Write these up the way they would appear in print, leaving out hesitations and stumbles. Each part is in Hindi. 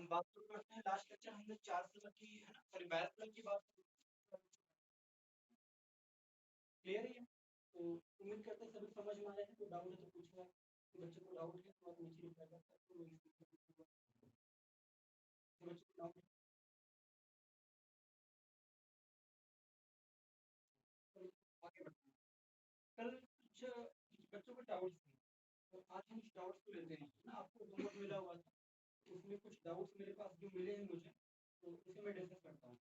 बात शुरू करते हैं। लास्ट लेक्चर हमने 4 प्लग की है ना, सॉरी 12 प्लग की बात क्लियर है। तो उम्मीद करते हैं सभी समझ में आया है। तो डाउट है तो पूछना, तो बच्चे को डाउट है तो आप नीचे रिप्लाई कर सकते हो। तो बच्चे को डाउट है आगे बढ़ते हैं। कल कुछ बच्चों को डाउट्स थे, तो आज हम उस डाउट्स को लेते हैं ना। आपको होमवर्क मिला हुआ था, उसमें कुछ डाउट्स मेरे पास जो मिले हैं मुझे, तो उसे मैं डिस्कस करता हूँ।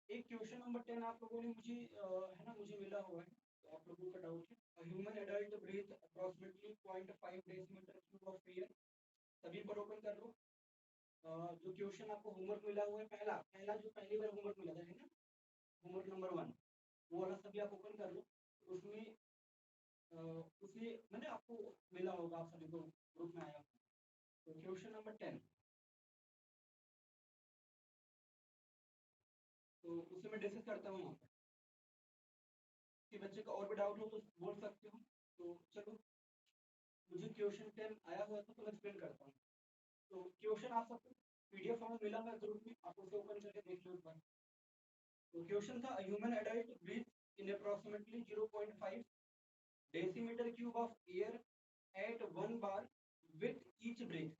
एक क्वेश्चन नंबर 10 आप लोगों ने मुझे है ना, मुझे मिला हुआ है। तो आप लोगों का डाउट है, human adult breathe approximately 0.5 decimetre cube of air. सभी पर ओपन कर लो। जो क्वेश्चन आपको होमवर्क मिला हुआ है, पहला पहला जो पहली बार होमवर्क मिला था है ना, होमवर्क नंबर 1, वो वाला सभी आप ओपन कर लो। उसमें उसमें मैंने आपको मिला होगा, आप सभी को ग्रुप में आया होगा। तो क्वेश्चन नंबर 10, तो उसे मैं डिस्कस करता हूँ यहाँ पर। कि बच्चे का और भी डाउट हो तो बोल सकते हो। तो चलो, मुझे क्वेश्चन 10 आया हुआ था तो मैं एक्सप्लेन करता हूँ। तो क्वेश्चन आप सबको पीडीएफ फॉर्म मिला हुआ है ग्रुप में, आप उसे ओपन करके देख लो एक बार। तो क्वेश्चन था, human adult breathe in approximately 0.5 decimetre cube of air at 1 bar with each breath.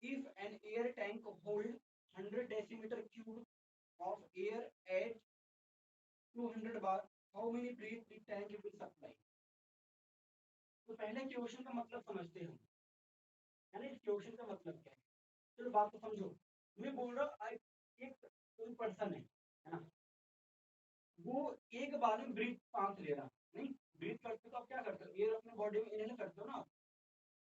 If an air tank hold 100 decimeter cube of air at 200 bar, how many breath the tank will supply? तो पहले क्वेश्चन का मतलब समझते हैं, है ना। इस क्वेश्चन का मतलब क्या है, चलो बात को समझो। मैं बोल रहा हूँ एक कोई पर्सन है ना, वो एक बार में ब्रीथ सांस ले रहा नहीं। ब्रीथ करते तो आप क्या करते हो, एयर अपने बॉडी में इनहेल करते हो ना।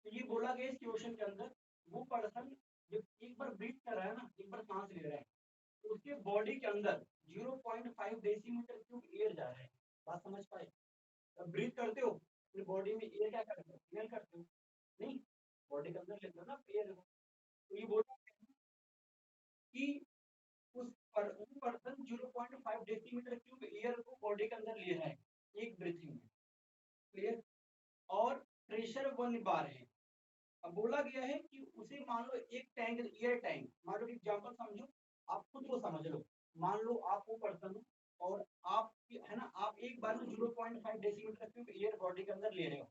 तो ये बोला गया इस क्वेश्चन के अंदर, वो पर्सन जब एक बार ब्रीथ कर रहा है ना, एक बार सांस ले रहा है, तो उसके बॉडी के अंदर 0.5 डेसीमीटर क्यूब एयर जा रहा है। बात समझ पाए। जब ब्रीथ करते हो अपनी बॉडी में एयर क्या करते हो, इनहेल करते हो नहीं, बॉडी के अंदर लेते हो ना एयर। तो ये बोला कि वो पर्सन 0.5 डेसीमीटर क्यूब एयर को बॉडी के अंदर ले रहा है एक ब्रीथिंग में। क्लियर। और प्रेशर 1 बार है। अब बोला गया है कि उसे मान लो एक टैंक, एयर टैंक, मान लो एग्जांपल समझो, आप खुद को समझ लो। मान लो आप वो पर्सन हो और आप है ना, आप एक बार में 0.5 डेसीमीटर क्यूब एयर बॉडी के अंदर ले रहे हो।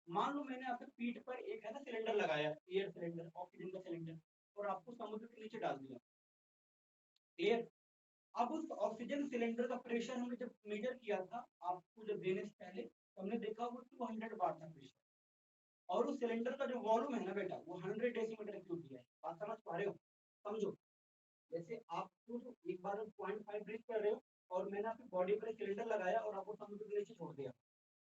मान लो मैंने आपके पीठ पर एक है ना सिलेंडर लगाया, एयर सिलेंडर, ऑक्सीजन का सिलेंडर, और आपको समुद्र के नीचे डाल दिया। क्लियर। अब उस ऑक्सीजन सिलेंडर का प्रेशर हमने जब मेजर किया था, आपको जब देने से पहले, तो हमने देखा वो 200 बार था प्रेशर। और उस सिलेंडर का जो वॉल्यूम है ना बेटा, वो 100 डेसीमीटर क्यूब दिया है। बात समझ पा रहे हो, समझो। जैसे आपको जो एक बार 0.5 ब्रीथ कर रहे हो, और मैंने आपकी बॉडी पर सिलेंडर लगाया और आपको समुद्र के नीचे छोड़ दिया,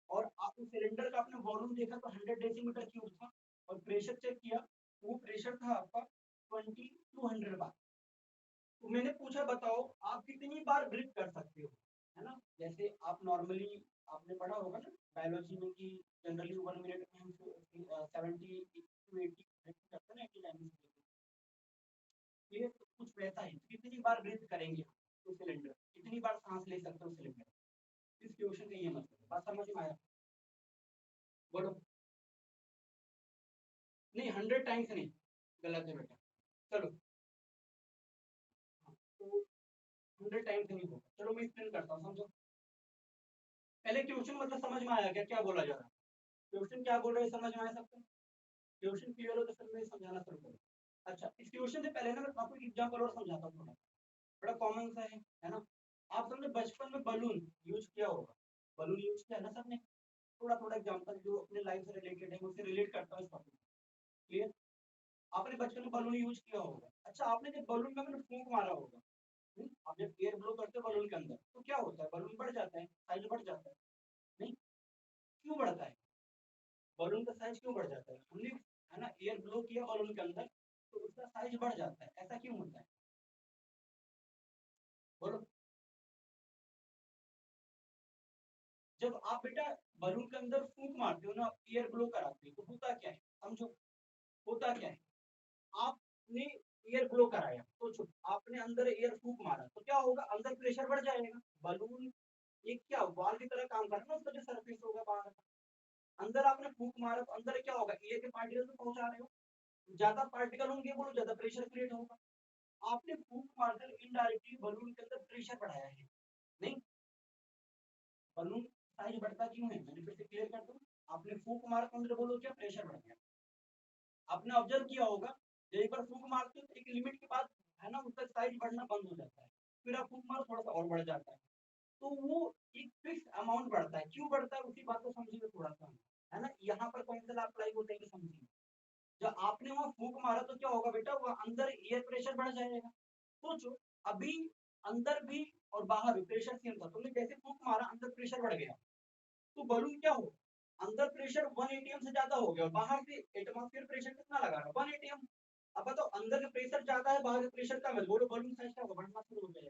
और आप उस सिलेंडर का आपने वॉल्यूम देखा तो 100 डेसीमीटर क्यूब था, और प्रेशर चेक किया, वो प्रेशर था आपका 2200 बार। तो मैंने पूछा बताओ आप कितनी बार ब्रीथ कर सकते हो, है ना। जैसे आप नॉर्मली आपने पढ़ा होगा ना बायोलॉजी में कि जनरली 1 मिनट में हम 70 to 80 ब्रीथ करते हैं ना, 89। ये तो कुछ वैसा ही, कितनी बार ब्रीथ करेंगे तो सिलेंडर, कितनी बार सांस ले सकते हो सिलेंडर। इस क्वेश्चन का ये मतलब है। बात समझ में आया, बोलो। नहीं 100 टाइम्स नहीं, गलत है बेटा। चलो, तो 100 टाइम्स नहीं होगा। चलो मैं एक्सप्लेन करता हूँ, समझो। पहले क्वेश्चन मतलब समझ में आया क्या, क्या बोला जा रहा है, क्वेश्चन क्या बोल रहे हैं, समझ में आया सबको। क्वेश्चन क्लियर हो तो फिर मैं समझाना शुरू करूँ। अच्छा, इस क्वेश्चन से पहले ना मैं आपको एग्जांपल और समझाता हूँ थोड़ा, बड़ा कॉमन सा है ना। आप सबने बचपन में बलून यूज किया होगा, बलून यूज किया ना सबने। थोड़ा थोड़ा एग्जांपल जो अपने लाइफ से रिलेटेड है उससे रिलेट करता हूँ इस टॉपिक। क्लियर। आपने बचपन में बलून यूज किया होगा। अच्छा, आपने जब बलून में मैंने फूंक मारा होगा, आप जब एयर ब्लो करते हो बलून के अंदर, तो क्या होता है, बलून बढ़ जाता है, साइज बढ़ जाता है नहीं। क्यों बढ़ता है, बलून का साइज क्यों बढ़ जाता है, हमने है ना एयर ब्लो किया बलून के अंदर, तो उसका साइज बढ़ जाता है, ऐसा क्यों होता है, बोलो। जब आप बेटा बलून के अंदर फूंक मारते हो ना, एयर ब्लो कराते हो, तो होता क्या है समझो। होता क्या है, आपने एयर ब्लो कराया, तो चुप, आपने अंदर एयर फूंक मारा, तो क्या होगा, अंदर प्रेशर बढ़ जाएगा। बलून एक क्या वाल की तरह काम कर रहा है ना, उसका जो सरफेस होगा बाहर, अंदर आपने फूंक मारा तो अंदर क्या होगा, एयर के पार्टिकल तो पहुंचा रहे हो ज्यादा पार्टिकल होंगे बोलो ज्यादा प्रेशर क्रिएट होगा। आपने फूंक मारकर इनडायरेक्टली बलून के अंदर प्रेशर बढ़ाया है, नहीं? बलून साइज बढ़ता क्यों है, मैंने फिर से क्लियर कर दूं। आपने फूंक मारा तो अंदर बोलो क्या प्रेशर बढ़ गया। आपने ऑब्जर्व किया होगा, जब एक बार फूंक मारते हो तो एक लिमिट के बाद है ना उसका साइज बढ़ना बंद हो जाता है, फिर आप फूंक मारो थोड़ा सा और बढ़ जाता है। तो वो एक फिक्स अमाउंट बढ़ता है, क्यों बढ़ता है उसी बात को समझिए थोड़ा सा, है ना? यहाँ पर कौन सा अप्लाई होता है समझिए। जब आपने वहां फूंक मारा तो क्या होगा बेटा, वहां अंदर एयर प्रेशर बढ़ जाएगा। सोचो, अभी अंदर भी और बाहर भी प्रेशर सेम था, तुमने जैसे फूंक मारा अंदर प्रेशर बढ़ गया, तो बलून क्या हो, अंदर प्रेशर 1 एटीएम से ज्यादा हो गया और बाहर से एटमॉस्फेयर प्रेशर कितना लगा रहा है 1 एटीएम। अब बताओ अंदर का प्रेशर ज्यादा है बाहर का प्रेशर कम है, बोलो बलून साइज क्या होगा, बढ़ना शुरू हो जाएगा।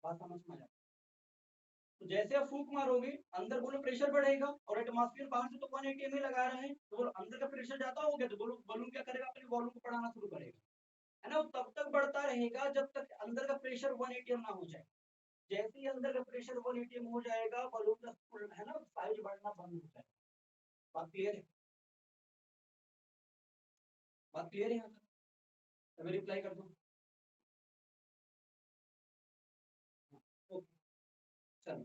बात समझ में आया? तो जैसे आप फूंक मारोगे अंदर बोलो प्रेशर बढ़ेगा और एटमॉस्फेयर बाहर से तो 1 एटीएम ही लगा रहे हैं, तो बोलो अंदर का प्रेशर ज्यादा हो गया, तो बोलो बलून क्या करेगा, अपने वॉल्यूम को बढ़ाना शुरू करेगा, है ना? वो तब तक बढ़ता रहेगा जब तक अंदर का प्रेशर 1 एटीएम ना हो जाए। जैसे ही अंदर का प्रेशर 1 एटीएम हो जाएगा बलून का है ना साइज बढ़ना बंद हो जाएगा। बात क्लियर है? बात क्लियर है यहाँ तक? अभी रिप्लाई कर दो। ओके, चलो।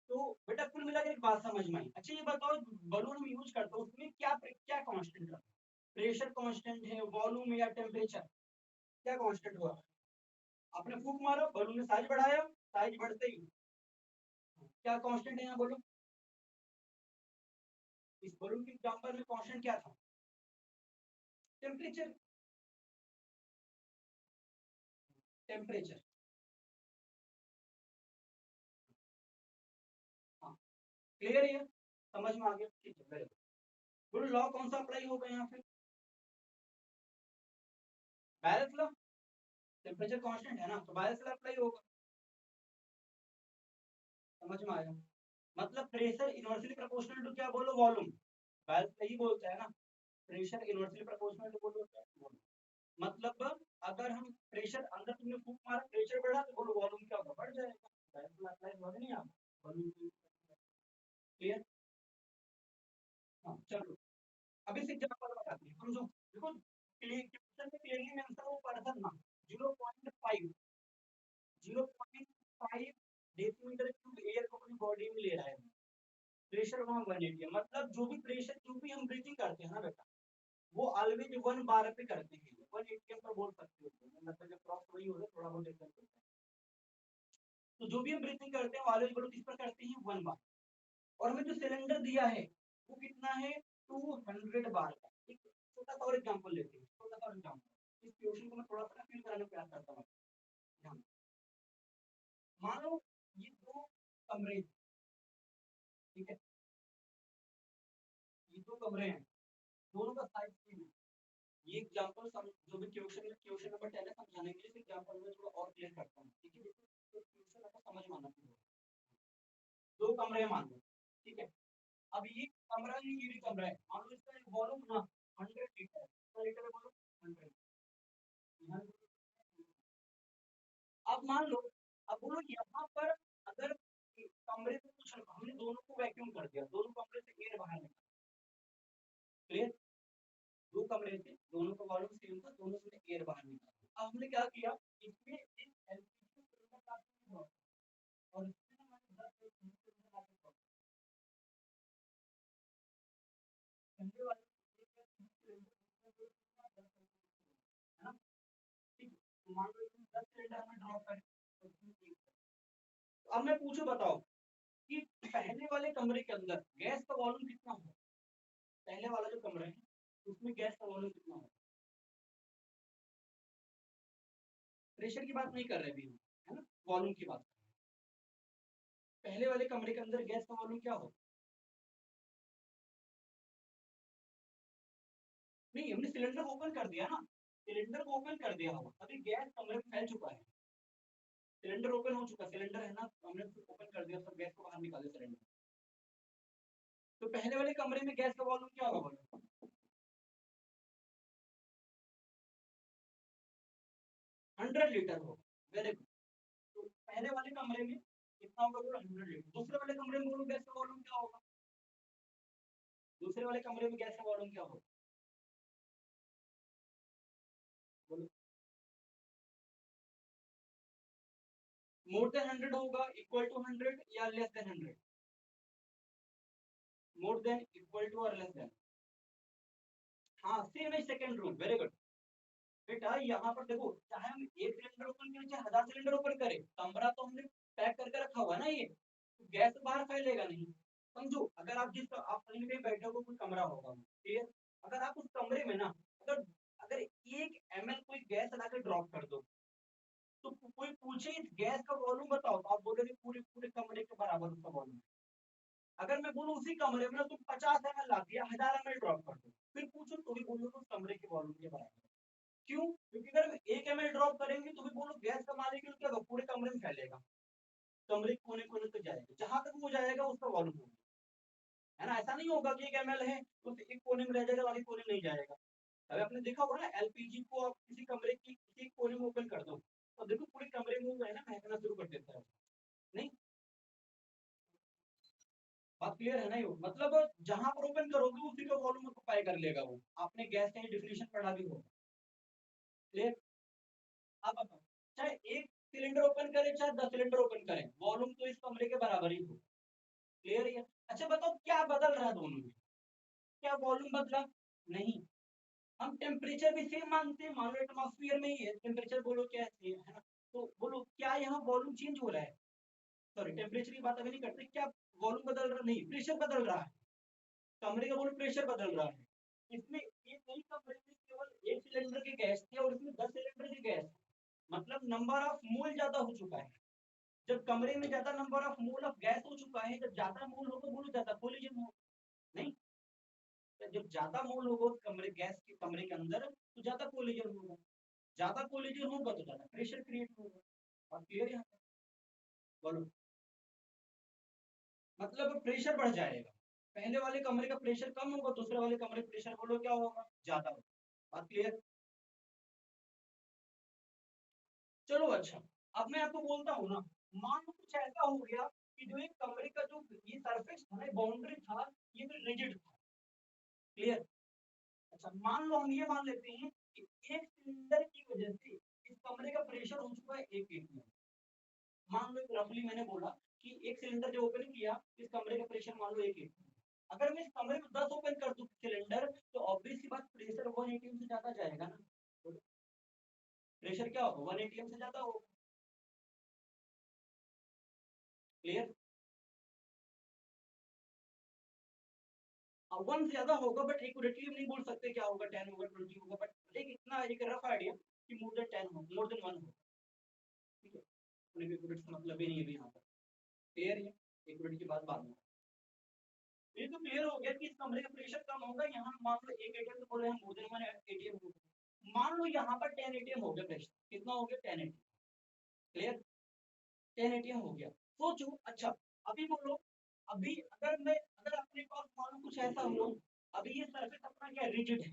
तो बेटा कुल मिला के एक बात समझ में आई। अच्छा ये बताओ, बलून हम यूज करते हैं उसमें क्या क्या कांस्टेंट है, प्रेशर कांस्टेंट है, वॉल्यूम या टेम्परेचर, क्या कांस्टेंट हुआ? आपने फूंक मारा बलून ने साइज बढ़ाया, साइज बढ़ते ही क्या कांस्टेंट है यहाँ बोलो। इस बलून के एग्जांपल में कांस्टेंट क्या था? टेम्परेचर। टेम्परेचर, हाँ, क्लियर है, समझ में आ गया, ठीक है। Very good. लॉ कौन सा अप्लाई होगा यहाँ पे? बैरेल्स लॉ। टेम्परेचर कांस्टेंट है ना, तो बैरेल्स लॉ अप्लाई होगा। समझ में आया? मतलब प्रेशर इनवर्सली प्रोपोर्शनल टू क्या बोलो, वॉल्यूम। बैरेल्स यही बोलता है ना, प्रेशर इनवर्सली प्रोपोर्शनल टू बोलो क्या, वॉल्यूम। मतलब अगर हम प्रेशर अंदर तुमने फूंक मारा प्रेशर बढ़ा तो बोलो वॉल्यूम क्या होगा, बढ़ जाएगा। बैरेल्स लॉ अप्लाई होगा नहीं आप, वॉल्यूम। क्लियर? हाँ चलो, अब इस एग्जांपल बताते हैं समझो। देखो क्वेश्चन में क्लियरली मेंशन वो पर्सन ना 0.5 0.5 डेसीमीटर क्यूब एयर को अपनी बॉडी में ले रहा है, प्रेशर वहां 180 है। मतलब जो भी प्रेशर जो भी हम ब्रीथिंग करते हैं ना बेटा, वो ऑलवेज 1 बार पे करते हैं, 180 पर बोल सकते हो, मतलब जब क्रॉस वही हो थोड़ा बहुत डिफरेंस होता है। तो जो भी हम ब्रीथिंग करते हैं ऑलवेज बोलो किस पर करते हैं, 1 बार। और हमें जो सिलेंडर दिया है वो कितना है, 200 बार का। एक छोटा सा और एग्जांपल लेते हैं, छोटा सा एग्जांपल, इस क्वेश्चन को मैं थोड़ा सा फील कराने का प्रयास करता हूँ। ध्यान, मान लो ये दो कमरे, ठीक है, ये दो कमरे हैं, दोनों का साइज सेम है। ये एग्जांपल जो भी क्वेश्चन नंबर 10 है समझाने के लिए एग्जांपल में थोड़ा और क्लियर करता हूँ, ठीक है? तो क्वेश्चन आपको समझ में आना चाहिए। दो कमरे मान लो, ठीक है, अब ये कमरा नहीं ये भी कमरा है, मान लो इसका वॉल्यूम ना 100 लीटर है, कितना लीटर है बोलो, 100। अब मान लो, अब बोलो यहाँ पर अगर कमरे से कुछ हमने दोनों को वैक्यूम कर दिया, दोनों कमरे से एयर बाहर निकला, क्लियर? दो कमरे थे, दोनों का वॉल्यूम सेम था, दोनों से एयर बाहर निकला। अब हमने क्या किया, इसमें एक एलपीजी सिलेंडर काफी हुआ और इसमें हमारे 10 सिलेंडर काफी ठंडे वाले है ना, ठीक है? तो मान लो इसमें 10 सिलेंडर हमें ड्रॉप करें, तो अब मैं पूछूं बताओ कि पहले वाले कमरे के अंदर गैस का वॉल्यूम कितना होगा, पहले वाला जो कमरा है उसमें गैस का वॉल्यूम कितना होगा? प्रेशर की बात नहीं कर रहे अभी, है ना, वॉल्यूम की बात। पहले वाले कमरे के अंदर गैस का वॉल्यूम क्या होगा? नहीं हमने सिलेंडर ओपन कर दिया ना, सिलेंडर को ओपन कर दिया होगा, अभी गैस कमरे में फैल चुका है, सिलेंडर ओपन हो चुका, सिलेंडर है ना, हमने ओपन कर दिया, सब गैस को बाहर निकाल दिया सिलेंडर। तो पहले वाले कमरे में गैस का वॉल्यूम क्या होगा बोलो? 100 लीटर होगा। Very good. तो पहले वाले कमरे में कितना होगा बोलो, 100 लीटर। दूसरे वाले कमरे में बोलो गैस का वॉल्यूम क्या होगा, दूसरे वाले कमरे में गैस का वॉल्यूम क्या होगा? मोर देन 100 होगा, इक्वल टू 100 या less than 100? More than, equal to और लेस देन। हाँ, सेम है सेकंड रूल, वेरी गुड बेटा। यहाँ पर देखो, चाहे हम एक सिलेंडर ओपन करें चाहे 1000 सिलेंडर ओपन करें, कमरा तो हमने पैक करके रखा हुआ है ना, ये तो गैस बाहर फैलेगा नहीं। समझो, अगर आप आप कहीं भी बैठे हो, कोई कमरा होगा, ठीक है, अगर आप उस कमरे में ना, अगर अगर 1 ml कोई गैस ला के ड्रॉप कर दो, तो कोई पूछे इस गैस का वॉल्यूम बताओ, तो आप बोलोगे पूरे पूरे कमरे के बराबर उसका वॉल्यूम। अगर मैं बोलूं उसी कमरे में ना तुम 50 ml ला दिया, 1000 ml ड्रॉप कर दो, फिर पूछो तो भी बोलोगे उस कमरे के वॉल्यूम के बराबर। क्यों? क्योंकि अगर हम 1 ml ड्रॉप करेंगे तो भी बोलो गैस का मालिक्यूल क्या होगा, पूरे कमरे में फैलेगा, कमरे कोने कोने तक जाएगा, जहां तक वो जाएगा उसका वॉल्यूम होगा, है ना। ऐसा नहीं होगा कि 1 ml है तो एक कोने में रह जाएगा, बाकी कोने नहीं जाएगा। अभी आपने देखा होगा ना, एलपीजी को आप किसी कमरे की किसी कोने में ओपन कर दो, तो देखो पूरे कमरे में है ना महकना शुरू कर देता है, नहीं? बात क्लियर है ना? ये मतलब जहां पर ओपन करोगे उसी का वॉल्यूम ऑक्युपाई कर लेगा वो। आपने गैस का डिफिनेशन पढ़ा भी होगा, क्लियर? अब बताओ, चाहे एक सिलेंडर ओपन करें चाहे 10 सिलेंडर ओपन करें, वॉल्यूम तो इस कमरे के बराबर ही हो, क्लियर है? अच्छा बताओ, क्या बदल रहा है दोनों में? क्या वॉल्यूम बदला? नहीं। हम टेम्परेचर भी सेम मानते हैं, मान लो एटमॉस्फेयर में ही है टेम्परेचर, बोलो क्या है ना, तो बोलो क्या यहाँ वॉल्यूम चेंज हो रहा है? सॉरी, टेम्परेचर की बात अभी नहीं करते, क्या वॉल्यूम बदल रहा? नहीं, प्रेशर बदल रहा है, कमरे का बोलो प्रेशर बदल रहा है। इसमें एक नई कमरे में केवल एक सिलेंडर की गैस थी और इसमें 10 सिलेंडर की गैस, मतलब नंबर ऑफ मोल ज्यादा हो चुका है। जब कमरे में ज्यादा number of mole of gas हो चुका है, जब ज्यादा मोल होगा बोलो ज्यादा कोलिजन हो, नहीं? जब ज्यादा मोल होगा उस कमरे गैस के कमरे के अंदर तो ज्यादा कोलिजन होगा, ज्यादा कोलिजन होगा तो ज्यादा प्रेशर क्रिएट होगा। और क्लियर है? बोलो, मतलब प्रेशर बढ़ जाएगा, पहले वाले कमरे का प्रेशर कम होगा, दूसरे वाले कमरे का प्रेशर बोलो क्या होगा, ज्यादा होगा। बात क्लियर? चलो अच्छा, अब मैं आपको बोलता हूँ ना, मान लो कुछ ऐसा हो गया कि जो एक कमरे का जो ये सरफेस था, बाउंड्री था, ये तो रिजिड था, क्लियर? अच्छा, मान लो हम ये मान लेते हैं कि एक सिलेंडर की वजह से इस कमरे का प्रेशर हो चुका है 1 atm। मान लो रफली मैंने बोला कि एक सिलेंडर जो ओपन किया, इस कमरे का प्रेशर मान लो 1 atm। अगर मैं इस कमरे में 10 ओपन कर दूं सिलेंडर, तो ऑब्वियस सी बात प्रेशर 1 atm से ज्यादा जाएगा ना, तो प्रेशर क्या होगा, 1 atm से ज्यादा होगा, क्लियर? 1 से ज्यादा होगा, बट एक्यूरेटली नहीं बोल सकते क्या होगा, 10 होगा 20 होगा, बट एक इतना एक रफ आइडिया कि मोर देन 10 हो, मोर देन 1 हो, ठीक है? एक्यूरेट का मतलब ही नहीं है यहाँ पर, क्लियर है? एक्यूरेट की बात बाद में। ये तो क्लियर हो गया कि इस कमरे का प्रेशर कम होगा, यहाँ मान लो 1 atm तो बोले हम मोर देन 1 atm होगा, मान लो यहाँ पर 10 atm हो गया प्रेशर, कितना हो गया 10 atm, क्लियर? 10 atm हो गया। सोचो, अच्छा अभी बोलो, अभी अगर अपने पास मान लो कुछ ऐसा हुआ, अभी ये सरफेस अपना क्या रिजिड है,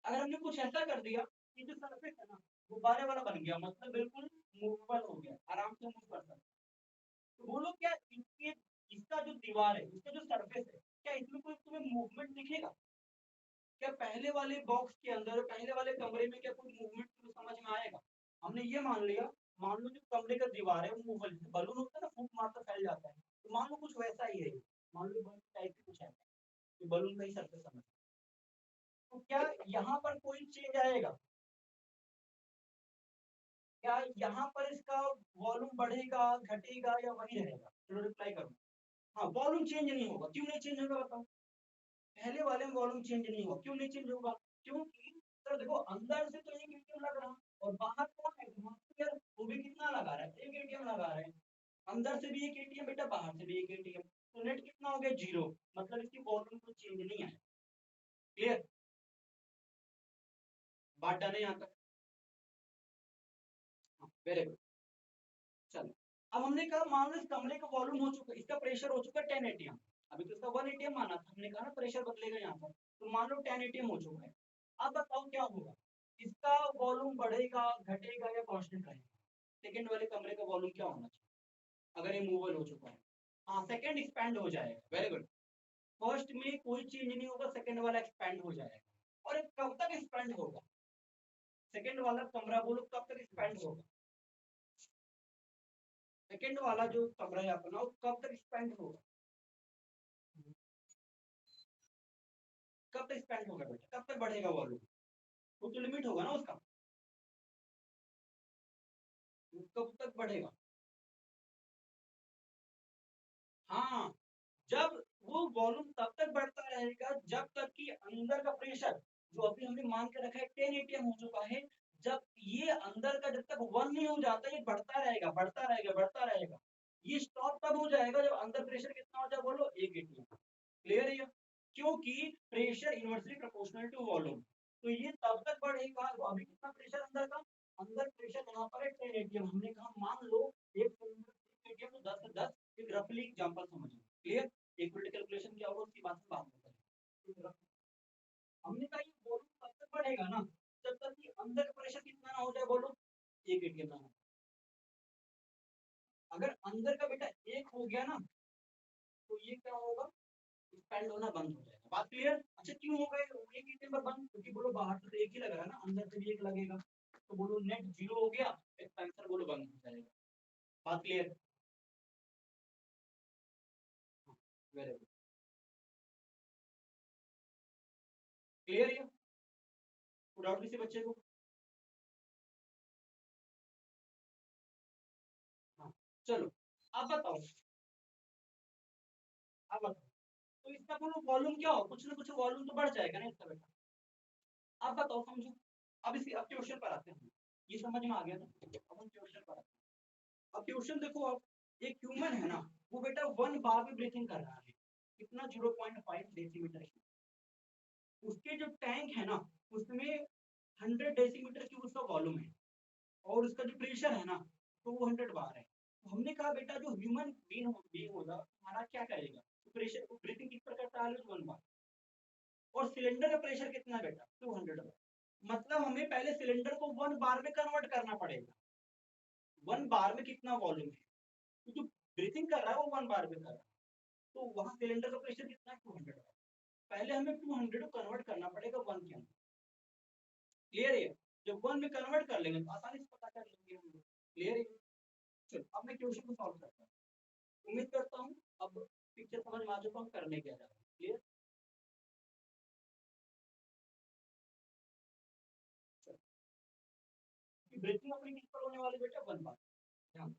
अगर हमने कुछ ऐसा कर दिया कि जो सरफेस है ना गुब्बारे वाला बन गया, मतलब बिल्कुल मूवेबल हो गया, आराम से मूव कर सकते, तो बोलो क्या इसके इसका जो दीवार है, इसका जो सरफेस है, क्या इसमें कोई तुम्हें मूवमेंट दिखेगा? क्या पहले वाले बॉक्स के अंदर, पहले वाले कमरे में क्या कोई मूवमेंट तुम्हें समझ में आएगा? हमने ये मान लिया, मान लो जो कमरे का दीवार है वो मूवल, बलून होता है ना, फूंक मारता फैल जाता है, तो मान लो कुछ वैसा ही है, मान लो बलून टाइप की कुछ है, तो बलून का ही सरफेस समझ, तो क्या यहाँ पर कोई चेंज आएगा? क्या यहाँ पर इसका वॉल्यूम बढ़ेगा घटेगा या वही रहेगा? चलो रिप्लाई करो। हाँ, वॉल्यूम चेंज नहीं होगा, क्यों नहीं चेंज होगा बताओ? पहले वाले में वॉल्यूम चेंज नहीं होगा, क्यों नहीं चेंज होगा? क्योंकि सर देखो, अंदर से तो 1 atm लग रहा और बाहर कौन है, एटमॉस्फेयर, वो भी कितना लगा रहा है, 1 atm लगा रहा है, अंदर से भी 1 atm बेटा, बाहर से भी 1 atm, तो नेट कितना हो गया 0, मतलब इसकी वॉल्यूम तो चेंज नहीं है, क्लियर? बात डन है यहाँ तक? Very good. चलो, अब हमने कहा मान लो इस कमरे का वॉल्यूम हो चुका, इसका प्रेशर हो चुका 10 atm, अभी तो इसका 1 atm माना था, हमने कहा ना प्रेशर बदलेगा यहाँ पर, तो मान लो 10 atm हो चुका है। अब बताओ क्या होगा, इसका वॉल्यूम बढ़ेगा घटेगा या कांस्टेंट रहेगा? सेकंड वाले कमरे का वॉल्यूम क्या होना चाहिए अगर ये मूवल हो चुका है? हाँ, सेकंड एक्सपैंड हो जाएगा, वेरी गुड। फर्स्ट में कोई चेंज नहीं होगा, सेकंड वाला एक्सपैंड हो जाएगा। और ये कब तक एक्सपैंड होगा, सेकंड वाला कमरा बोलो कब तक एक्सपैंड होगा? सेकंड वाला जो कमरा है अपना वो कब तक स्पेंड होगा, कब तक स्पेंड होगा बेटा, कब तक बढ़ेगा वॉल्यूम, वो तो लिमिट होगा ना उसका, कब तक बढ़ेगा। हाँ, जब वो वॉल्यूम तब तक बढ़ता रहेगा जब तक कि अंदर का प्रेशर जो अभी हमने मान के रखा है 10 एटीएम हो चुका है, जब ये अंदर का जब तक 1 नहीं हो जाता ये बढ़ता रहेगा बढ़ता रहेगा बढ़ता रहेगा। ये स्टॉप तब हो जाएगा जब अंदर प्रेशर कितना हो जाए बोलो 1 एटीएम। क्लियर है ये? क्योंकि pressure inversely proportional to volume, तो ये तब तक बढ़ेगा। अभी कितना प्रेशर अंदर का, अंदर प्रेशर यहाँ पर है 10 एटीएम, हमने कहा मान लो एक सिलेंडर एटीएम तो 10 से 10, एक रफली एग्जांपल समझ लो। क्लियर? एक मिनट कैलकुलेशन क्या होगा उसकी बात में बात करते हैं। हमने कहा ये वॉल्यूम तब तक बढ़ेगा ना जब तक कि अंदर का प्रेशर कितना ना हो जाए बोलो 1 एटीएम ना हो। अगर अंदर का बेटा 1 हो गया ना तो ये क्या होगा, स्पेंड होना बंद हो जाएगा। बात क्लियर? अच्छा क्यों हो गए 1 एटीएम पर बंद, क्योंकि बोलो बाहर से तो 1 ही लग रहा है ना, अंदर से भी 1 लगेगा, तो बोलो नेट 0 हो गया, एक्सपेंसर बोलो बंद हो जाएगा। बात क्लियर? वेरी गुड, क्लियर है? डाउट किसी बच्चे को? हाँ चलो अब बताओ, अब बताओ तो इसका बोलो वॉल्यूम क्या हो, कुछ ना कुछ वॉल्यूम तो बढ़ जाएगा ना इसका बेटा। अब बताओ समझो, अब इसी अब क्वेश्चन पर आते हैं, ये समझ में आ गया ना, अब हम क्वेश्चन पर आते हैं। अब क्वेश्चन देखो, अब एक ह्यूमन है ना, वो बेटा 1 बार में ब्रीथिंग कर रहा है, कितना 0.5 डेसीमीटर, उसके जो टैंक है ना उसमें 100 डेसीमीटर की उसका वॉल्यूम है, और उसका जो प्रेशर है ना तो वो 100 बार है। तो हमने कहा बेटा जो ह्यूमन बीइंग होगा हमारा क्या करेगा, तो प्रेशर ब्रीथिंग किस पर करता है 1 बार, और सिलेंडर का प्रेशर कितना है बेटा 200 बार। मतलब हमें पहले सिलेंडर को 1 बार में कन्वर्ट करना पड़ेगा, 1 बार में कितना वॉल्यूम है, तो जो ब्रीथिंग कर रहा है वो 1 बार में कर रहा है, तो वहां सिलेंडर का प्रेशर कितना है 200 बार। पहले हमें 200 को कन्वर्ट करना पड़ेगा 1 के अंदर। क्लियर है? जब 1 में कन्वर्ट कर लेंगे तो आसानी से पता कर लेंगे हम लोग। क्लियर है? चलो अब मैं क्वेश्चन को सॉल्व करता हूँ, उम्मीद करता हूँ अब पिक्चर समझ में आ चुका हूँ करने क्या जा रहा है। क्लियर? ब्रीथिंग अपनी किस पर होने वाली बेटा 1 बार, ध्यान।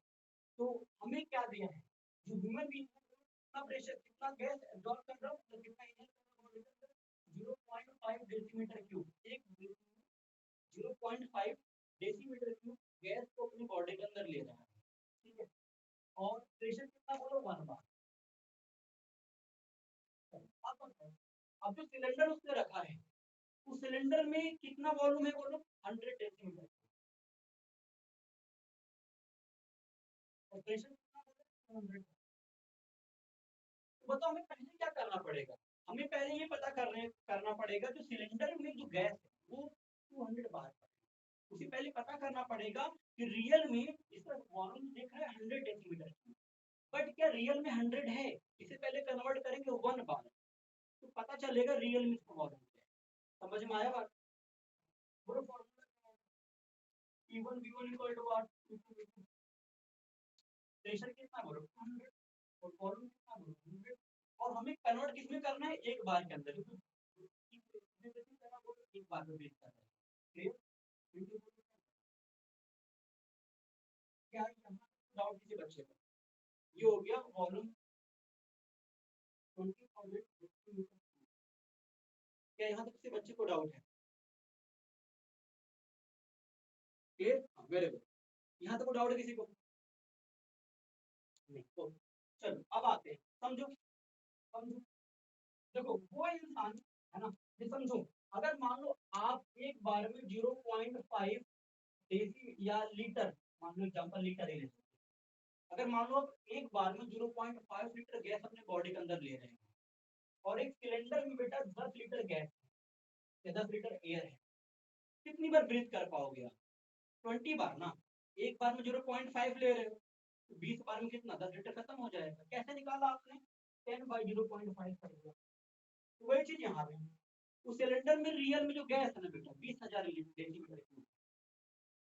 तो हमें क्या दिया है, जो ह्यूमन बीइंग है कितना प्रेशर कितना गैस एब्जॉर्ब कर रहा है तो कितना इनहेल कर रहा है 0.5 डेसीमीटर क्यूब, एक 0.5 डेसीमीटर क्यूब गैस को अपनी बॉडी के अंदर ले रहा है। ठीक है, और प्रेशर कितना बोलो 1 बार। अब बताओ, अब जो सिलेंडर उसने रखा है उस सिलेंडर में कितना वॉल्यूम है बोलो 100 डेसीमीटर, और प्रेशर कितना बोलो 100। तो बताओ हमें पहले क्या करना पड़ेगा, हमें पहले ये पता करना पड़ेगा जो सिलेंडर में जो गैस है वो 200 बार का है। उसे पहले पता करना पड़ेगा कि रियल में इसका वॉल्यूम देख रहा है 100 डेसीमीटर, बट क्या रियल में 100 है, इसे पहले कन्वर्ट करेंगे 1 बार, तो पता चलेगा रियल में इसका वॉल्यूम क्या है। समझ में आया बात? बोलो formula E1 V1 equal to what, pressure कितना बोलो 200 और वॉल्यूम कितना बोलो 100, और हमें कन्वर्ट किसमें करना है 1 बार के अंदर, एक बार में ब्रेक करना है। क्लियर? क्या यहाँ डाउट किसी बच्चे को, ये हो गया वॉल्यूम 20,000, क्या यहाँ तक किसी बच्चे को डाउट है? क्लियर? वेरी गुड, यहाँ तक डाउट है किसी को? नहीं तो चलो अब आते हैं, समझो समझो, देखो वो इंसान है ना, ये समझो, अगर मान लो आप एक बार में 0.5 डेसी या लीटर, मान लो एग्जांपल लीटर ही लेते हैं, अगर मान लो आप एक बार में 0.5 लीटर गैस अपने बॉडी के अंदर ले रहे हैं, और एक सिलेंडर में बेटा 10 लीटर गैस या 10 लीटर एयर है, कितनी बार ब्रीथ कर पाओगे आप? 20 बार ना। एक बार में 0.5 ले रहे हो तो 20 बार में कितना 10 लीटर खत्म हो जाएगा। कैसे निकाला आपने? 10/0.5 कर दिया। तो वही चीज यहाँ पे, उस सिलेंडर में रियल में जो गैस है ना बेटा 20,000 डेसीमीटर क्यूब,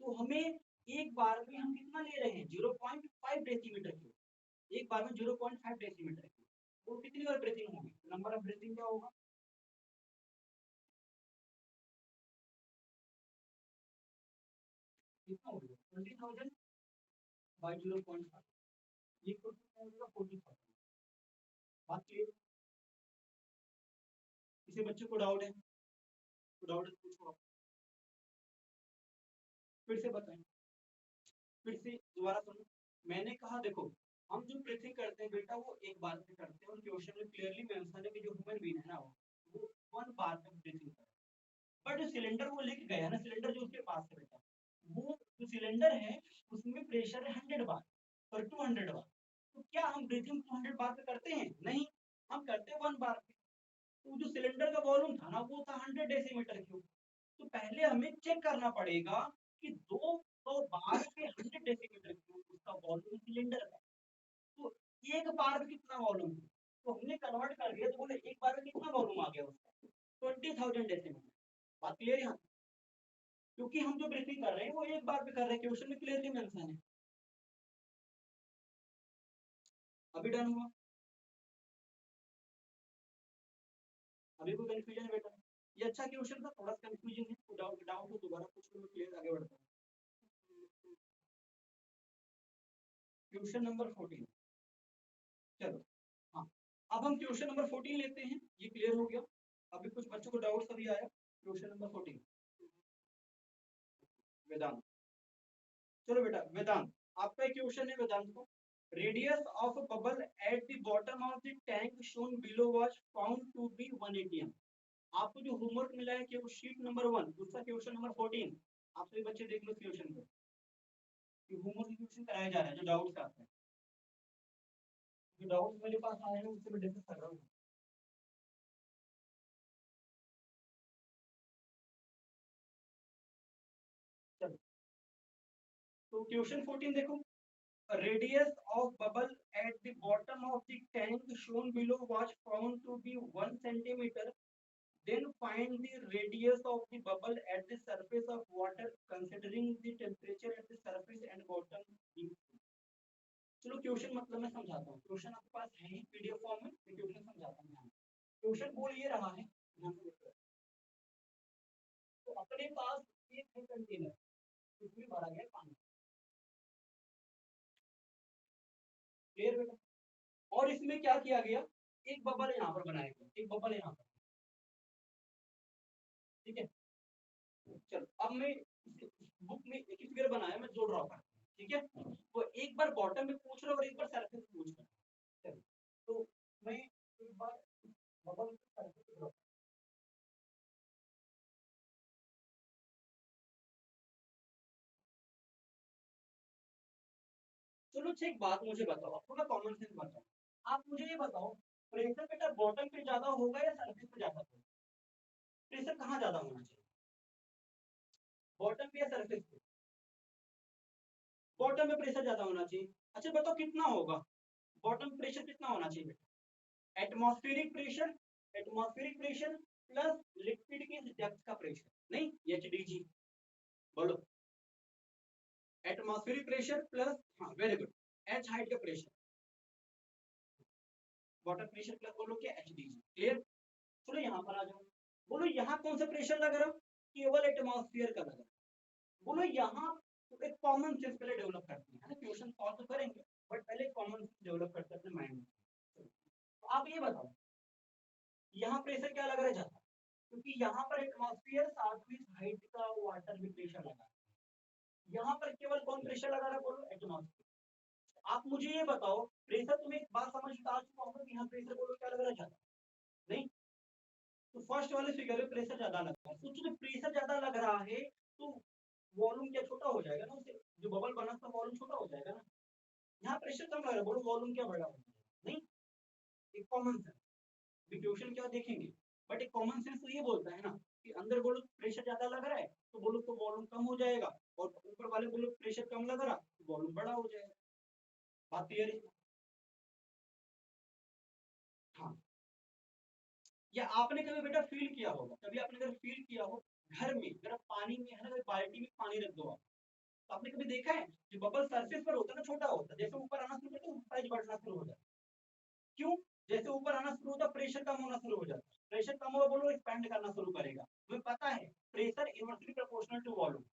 तो हमें एक बार में हम कितना ले रहे हैं 0.5 डेसीमीटर क्यूब, एक बार में 0.5 डेसीमीटर क्यूब, तो कितनी बार ब्रीथिंग होगी, नंबर ऑफ ब्रीथिंग क्या होगा, कितना होगा 20,000 बाई 0.5, ये कितना होगा 40,000। बात क्लियर, किसी बच्चे को डाउट है तो डाउट है तो पूछो आप। फिर से बताएं, फिर से दोबारा सुनो, मैंने कहा देखो हम जो ब्रीथिंग करते हैं बेटा वो एक बार में करते हैं, और क्वेश्चन में क्लियरली मेंशन है कि जो ह्यूमन बीइंग है ना वो 1 बार में ब्रीथिंग करता है। बट जो सिलेंडर वो लेके गया ना, सिलेंडर जो उसके पास है बेटा, वो जो सिलेंडर है उसमें प्रेशर है 100 बार और 200 बार, तो क्या हम ब्रीथिंग 200 बार पे करते हैं, नहीं, हम करते हैं 1 बार पे। तो जो सिलेंडर का वॉल्यूम था ना वो था 100 डेसीमीटर क्यूब, तो पहले हमें चेक करना पड़ेगा कि 200 बार के 100 डेसीमीटर क्यूब उसका वॉल्यूम सिलेंडर का, तो एक बार में कितना वॉल्यूम है, तो हमने कन्वर्ट कर दिया, तो बोले एक बार में कितना वॉल्यूम आ गया उसका 20,000 डेसीमीटर। बात क्लियर यहाँ, क्योंकि हम जो ब्रीथिंग कर रहे हैं वो एक बार में कर रहे हैं, क्वेश्चन में क्लियरली मेंशन है। अभी डन हुआ, अभी कोई कंफ्यूजन है बेटा, ये अच्छा क्वेश्चन था, थोड़ा सा कंफ्यूजन है, तो डाउट डाउट हो दोबारा पूछ लो, क्लियर आगे बढ़ता है। क्वेश्चन नंबर 14, चलो हाँ, अब हम क्वेश्चन नंबर 14 लेते हैं, ये क्लियर हो गया। अभी कुछ बच्चों को डाउट अभी आया, क्वेश्चन नंबर 14 वेदांत, चलो बेटा वेदांत आपका क्वेश्चन है वेदांत को, radius of bubble at the bottom of the tank shown below was found to be 180 M. आपको जो होमवर्क मिला है कि वो शीट नंबर 1 दूसरा क्वेश्चन नंबर 14, आप सभी बच्चे देख लो क्वेश्चन को, कि होमवर्क क्वेश्चन कराया जा रहा है जो डाउट्स आते हैं, जो डाउट्स मेरे पास आए हैं उससे मैं डिस्कस कर रहा हूँ। चलो तो क्वेश्चन 14 देखो, radius of bubble at the bottom of the tank shown below was found to be 1 centimeter. Then find the radius of the bubble at the surface of water considering the temperature at the surface and bottom. चलो क्वेश्चन मतलब मैं समझाता हूँ, क्वेश्चन आपके पास है ही पीडीएफ फॉर्म में, मैं क्वेश्चन समझाता हूँ। क्वेश्चन बोल ये रहा है, तो अपने पास एक है कंटेनर इसमें भरा गया पानी, क्लियर बेटा, और इसमें क्या किया गया, एक बबल यहाँ पर बनाया गया, एक बबल यहाँ पर, ठीक है। चलो अब मैं बुक में एक ही फिगर बनाया, मैं जोड़ रहा हूँ, ठीक है, तो एक बार बॉटम में पूछ रहा हूँ और एक बार सरफेस में पूछ रहा हूँ, तो मैं एक बार बबल सरफेस ड्रॉ, चलो अच्छा एक बात मुझे बताओ, आप थोड़ा कॉमन सेंस बताओ, आप मुझे ये बताओ प्रेशर बेटा बॉटम पे ज्यादा होगा या सरफेस पे ज्यादा होगा, प्रेशर कहाँ ज्यादा होना चाहिए, बॉटम पे या सरफेस पे, बॉटम में प्रेशर ज्यादा होना चाहिए। अच्छा बताओ कितना होगा, बॉटम प्रेशर कितना होना चाहिए बेटा, atmospheric pressure, atmospheric pressure plus liquid की डेप्थ का प्रेशर, नहीं एचडीजी, बोलो एटमॉस्फेरिक प्रेशर प्लस, हाँ वेरी गुड, एच हाइट का प्रेशर, वाटर प्रेशर प्लस बोलो क्या एचडीजी, क्लियर। चलो यहाँ पर आ जाओ, बोलो यहाँ कौन सा प्रेशर लग रहा, केवल एटमॉस्फेयर का लग रहा, बोलो यहाँ तो एक कॉमन सेंस पहले डेवलप करते हैं, है ना, क्वेश्चन सॉल्व तो करेंगे बट पहले कॉमन सेंस डेवलप करते हैं अपने माइंड में। तो आप ये बताओ यहाँ प्रेशर क्या लग रहा है ज्यादा, क्योंकि यहाँ पर एटमॉस्फेयर साथ में हाइट का वाटर भी प्रेशर लगा है, यहाँ पर केवल कौन प्रेशर लगा रहा है, बोलो एटमॉस्फेयर। आप मुझे ये बताओ प्रेशर, तुम्हें एक बात समझ आ चुका होगा कि यहाँ प्रेशर बोलो क्या लग रहा है ज्यादा, नहीं, तो फर्स्ट वाले फिगर में प्रेशर ज्यादा लग रहा है, तो जब प्रेशर ज्यादा लग रहा है तो वॉल्यूम क्या छोटा हो जाएगा ना, उससे जो बबल बना था वॉल्यूम छोटा हो जाएगा ना, यहाँ प्रेशर कम लग रहा है, बोलो वॉल्यूम क्या बड़ा हो जाएगा, नहीं, एक कॉमन सेंस, क्वेश्चन क्या देखेंगे बट एक कॉमन सेंस तो ये बोलता है ना कि अंदर बोलो प्रेशर ज्यादा लग रहा है तो बोलो तो वॉल्यूम कम हो जाएगा, और ऊपर वाले बोलो प्रेशर कम लग रहा तो वॉल्यूम बड़ा हो जाएगा, बात क्लियर है। हाँ, या आपने कभी बेटा फील किया होगा, कभी आपने अगर फील किया हो घर में, अगर आप पानी में है ना, बाल्टी में पानी रख दो आप, तो आपने कभी देखा है जो बबल सरफेस पर होता है ना छोटा होता है, जैसे ऊपर आना शुरू करते हैं साइज बढ़ना शुरू हो जाता है। क्यों? जैसे ऊपर आना शुरू होता है प्रेशर कम होना शुरू हो जाता है, प्रेशर कम हुआ बोलो एक्सपैंड करना शुरू करेगा। हमें पता है pressure inversely proportional to volume.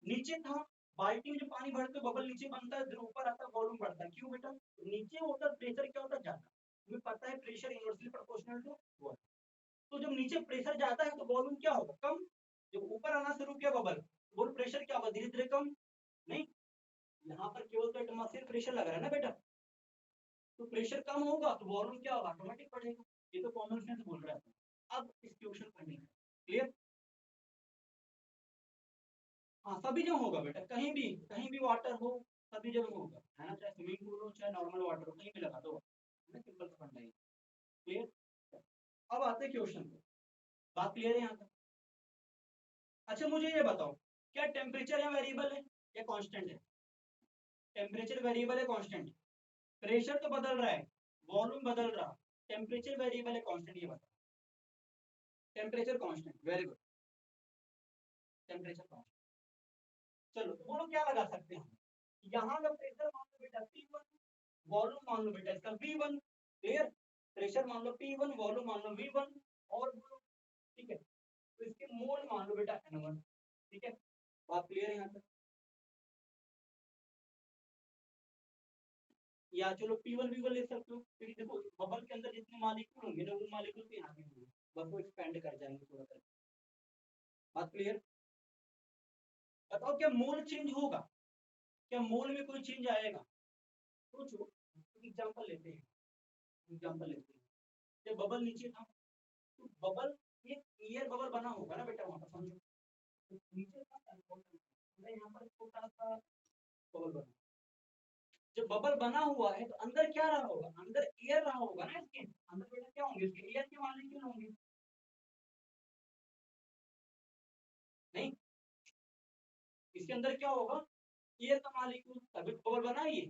नीचे था बाल्टी में जो पानी भरते बबल नीचे बनता है, फिर ऊपर आता है वॉल्यूम बढ़ता है। क्यों बेटा? नीचे होता है प्रेशर क्या होता है ज्यादा, हमें पता है pressure inversely proportional to volume. तो जब नीचे प्रेशर जाता है तो वॉल्यूम क्या होगा? कम। जब ऊपर आना शुरू किया बबल, बोल प्रेशर क्या होगा? धीरे धीरे कम। नहीं, यहाँ पर केवल तो एटमॉस्फेयर प्रेशर लग रहा है ना बेटा, तो प्रेशर कम होगा तो वॉल्यूम क्या होगा? ऑटोमेटिक बढ़ेगा। ये तो कॉमन सेंस बोल रहा है। अब इस क्वेश्चन पढ़ने क्लियर? हाँ सभी जगह होगा बेटा, कहीं भी वाटर हो सभी जगह होगा, है ना? चाहे स्विमिंग पूल हो चाहे नॉर्मल वाटर हो, कहीं भी लगा दो, है ना? सिंपल सा फंडा है। क्लियर? अब आते हैं क्वेश्चन पे। बात क्लियर है यहाँ तक? अच्छा मुझे ये बताओ, क्या टेम्परेचर यहाँ वेरिएबल है या कांस्टेंट है? टेम्परेचर वेरिएबल है कांस्टेंट? प्रेशर तो बदल रहा है, वॉल्यूम बदल रहा, टेम्परेचर वेरिएबल है कांस्टेंट? ये बताओ। Temperature constant, very good, temperature constant. चलो तो बोलो क्या लगा सकते हैं हम? यहाँ का प्रेशर मान लो बेटा P1, वॉल्यूम मान लो बेटा इसका V1। क्लियर? प्रेशर मान लो P1, वॉल्यूम मान लो V1, और बोलो ठीक है, तो इसके मोल मान लो बेटा N1। ठीक है, बात क्लियर है यहाँ तक? या चलो P1 V1 ले सकते हो, क्योंकि देखो बबल के अंदर जितने मालिक्यूल होंगे ना वो मालिक्यूल तो यहाँ भी होंगे, बस वो एक्सपेंड कर जाएंगे थोड़ा सा। बात क्लियर? बताओ क्या मोल चेंज होगा? क्या मोल में कोई चेंज आएगा? सोचो, एग्जांपल लेते हैं, एग्जांपल लेते हैं। जब बबल नीचे था तो बबल, ये एयर बबल बना होगा ना बेटा, वहां पर समझो तो नीचे था यहाँ पर छोटा सा बबल बना। जब बबल बना हुआ है तो अंदर क्या रहा होगा? अंदर एयर रहा होगा ना, इसके अंदर बेटा क्या होंगे? इसके एयर के मॉलिक्यूल होंगे। नहीं, इसके अंदर क्या होगा? एयर का मॉलिक्यूल, तभी बबल बना है ये।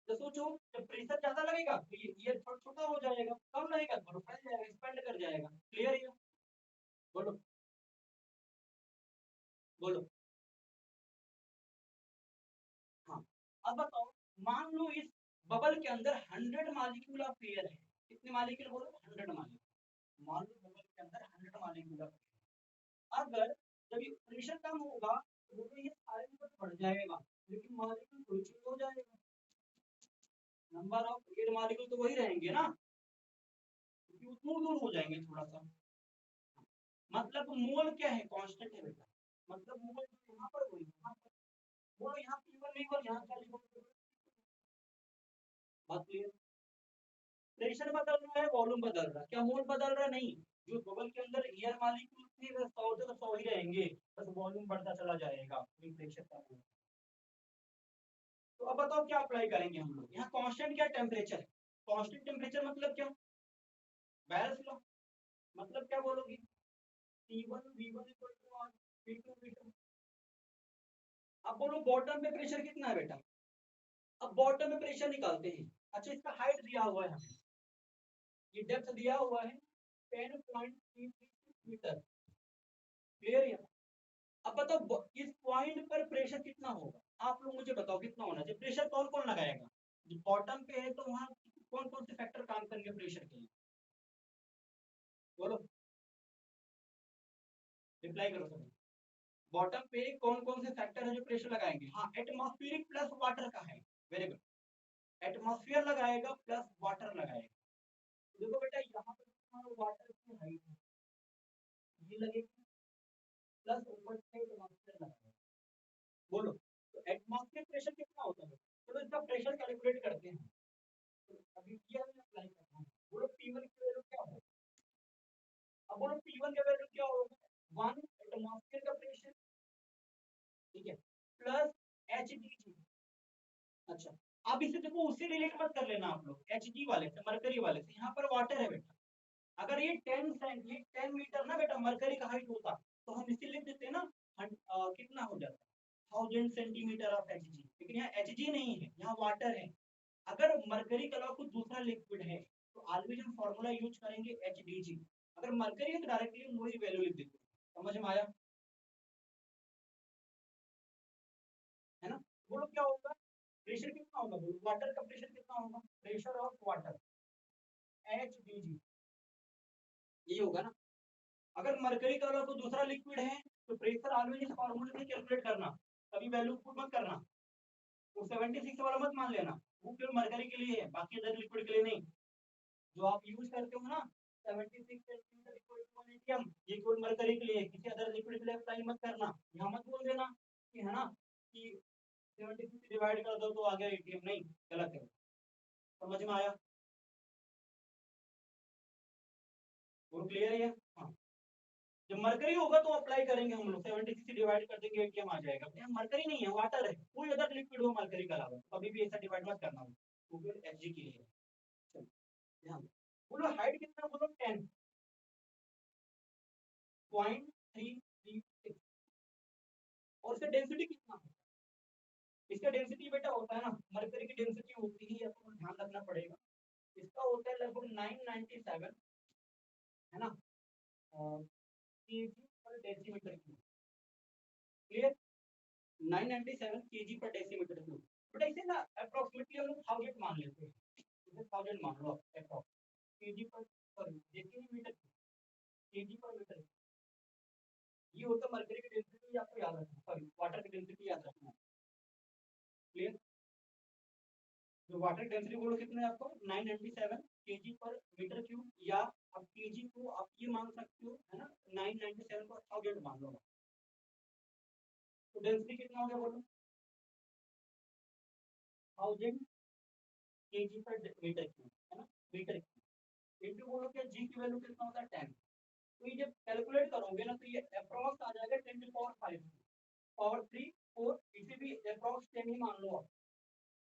तो सोचो जब प्रेशर ज्यादा लगेगा तो ये एयर थोड़ा छोटा हो जाएगा, कम लगेगा तो फैल जाएगा, एक्सपेंड कर जाएगा। क्लियर है? बोलो बोलो। हाँ, अब बताओ, मान लो इस बबल के अंदर 100 मॉलिक्यूल ऑफ एयर है। कितने मॉलिक्यूल बोलो? 100 मॉलिक्यूल। मान लो बबल के अंदर 100 मॉलिक्यूल ऑफ एयर। अगर जब ये प्रेशर कम होगा तो ये सारे नंबर बढ़ जाएगा, लेकिन मॉलिक्यूल थोड़ी चेंज हो जाएगा। नंबर ऑफ एयर मॉलिक्यूल तो वही रहेंगे ना, क्योंकि वो दूर दूर हो जाएंगे थोड़ा सा। मतलब मोल क्या है? कांस्टेंट है बेटा। मतलब मोल यहाँ पर वही यहाँ पर, बोलो यहाँ P1 नहीं और यहाँ क्या लिखोगे? बात क्लियर? प्रेशर बदल रहा है, वॉल्यूम बदल रहा है, क्या मोल बदल रहा है? नहीं। जो बबल के अंदर एयर मॉलिक्यूल थे बस 100 से तो 100 ही रहेंगे, बस वॉल्यूम बढ़ता चला जाएगा, प्रेशर कम होगा। तो अब बताओ क्या अप्लाई करेंगे हम लोग? यहाँ कांस्टेंट क्या? टेम्परेचर। कांस्टेंट टेम्परेचर मतलब क्या? Barrels law. मतलब क्या बोलोगे? T1 V1 P2 V2। अब बोलो बॉटम पे प्रेशर कितना है बेटा? अब बॉटम में प्रेशर निकालते हैं। अच्छा इसका हाइट दिया हुआ है हमें, ये डेप्थ दिया हुआ है 10.336 मीटर। क्लियर है? अब बताओ इस पॉइंट पर प्रेशर कितना होगा? आप लोग मुझे बताओ कितना होना चाहिए? प्रेशर कौन कौन लगाएगा? जो बॉटम पे है तो वहां कौन कौन से फैक्टर काम करेंगे प्रेशर के लिए? बोलो, रिप्लाई करो सभी। बॉटम पे कौन कौन से फैक्टर है जो प्रेशर लगाएंगे? हाँ, एटमॉस्फेरिक प्लस वाटर का है। वेरी गुड, एटमॉस्फेयर लगाएगा प्लस वाटर लगाएगा। देखो बेटा यहाँ पर वाटर की हाइट ये लगेगी प्लस ऊपर से एटमॉस्फेयर लगाएगा। बोलो तो एटमॉस्फेयर प्रेशर कितना होता है? चलो इसका प्रेशर कैलकुलेट करते हैं। तो अभी किया मैं अप्लाई करना है। बोलो P1 की वैल्यू क्या होगा? अब बोलो P1 का वैल्यू क्या होगा? 1 एटमॉस्फेयर का प्रेशर, ठीक है, प्लस HDG। अच्छा, अब इसे देखो उससे रिलेट मत कर लेना आप लोग, HG वाले से, मरकरी वाले से। यहाँ पर वाटर है बेटा। अगर ये 10 मीटर ना बेटा मरकरी का हाइट होता तो हम इसे लिख देते ना, कितना हो जाता? 1000 सेंटीमीटर ऑफ Hg। लेकिन यहाँ Hg नहीं है, यहाँ वाटर है। अगर मरकरी के अलावा कुछ दूसरा लिक्विड है तो ऑलवेज हम फॉर्मूला यूज करेंगे HDG। अगर मरकरी है तो डायरेक्टली वही वैल्यू लिख देते हैं। समझ में आया? है बोलो क्या होगा, प्रेशर कितना होगा, बोलो वाटर का प्रेशर कितना होगा, प्रेशर ऑफ वाटर HBG, ये होगा ना। अगर मरकरी का कोई दूसरा लिक्विड है तो प्रेशर ऑलवेज इस फार्मूले से कैलकुलेट करना, कभी वैल्यू पुट मत करना, वो 76 वाला मत मान लेना, वो केवल मरकरी के लिए है, बाकी अदर लिक्विड के लिए नहीं। जो आप यूज करते हो ना 76 सेंटीमीटर इक्वल टू 1 एटीएम, ये केवल मरकरी के लिए है, किसी अदर लिक्विड के लिए अप्लाई मत करना। यहाँ मत बोल देना कि है ना कि 76 से डिवाइड कर दो तो आ गया एटीएम, नहीं, गलत है। समझ में आया, वो क्लियर है। हाँ, जब मरकरी होगा तो अप्लाई करेंगे हम लोग, 76 से डिवाइड कर देंगे एटीएम आ जाएगा। मरकरी नहीं है, वाटर है, कोई अदर लिक्विड हो मरकरी का अलावा, कभी भी ऐसा डिवाइड मत करना, वो केवल एचजी के लिए है। ध्यान बोलो हाइट कितना, बोलो 10.336, और इसका डेंसिटी कितना है, इसका डेंसिटी बेटा होता है ना, मरकरी की डेंसिटी होती है, आपको ध्यान रखना पड़ेगा, इसका होता है लगभग 997, है ना, केजी पर डेसीमीटर क्यूब, क्लियर, 997 केजी पर डेसीमीटर क्यूब। बेटा इसे ना अप्रोक्सीमेटली हम लोग 1000 मान लेते हैं, इसे 1000 मान लो अप्रोक्स, केजी पर सॉरी डेसीमीटर केजी पर मीटर, ये होता है मरकरी की डेंसिटी, आपको याद रखना, सॉरी वाटर की डेंसिटी याद रखना, क्लियर। जो वाटर डेंसिटी बोलो कितने है आपको, 997 केजी पर मीटर क्यूब, या अब केजी को आप ये मान सकते हो, है ना, 997 को 1000 मान लो, तो डेंसिटी कितना हो गया बोलो, 1000 केजी पर मीटर क्यूब, है ना, मीटर क्यूब इनटू बोलो क्या जी की वैल्यू कितना होता है 10, तो ये जब कैलकुलेट करोगे ना तो ये अप्रॉक्स आ जाएगा 10 टू पावर 5 पावर 3 4, इसे भी अप्रॉक्स 10 ही मान लो आप,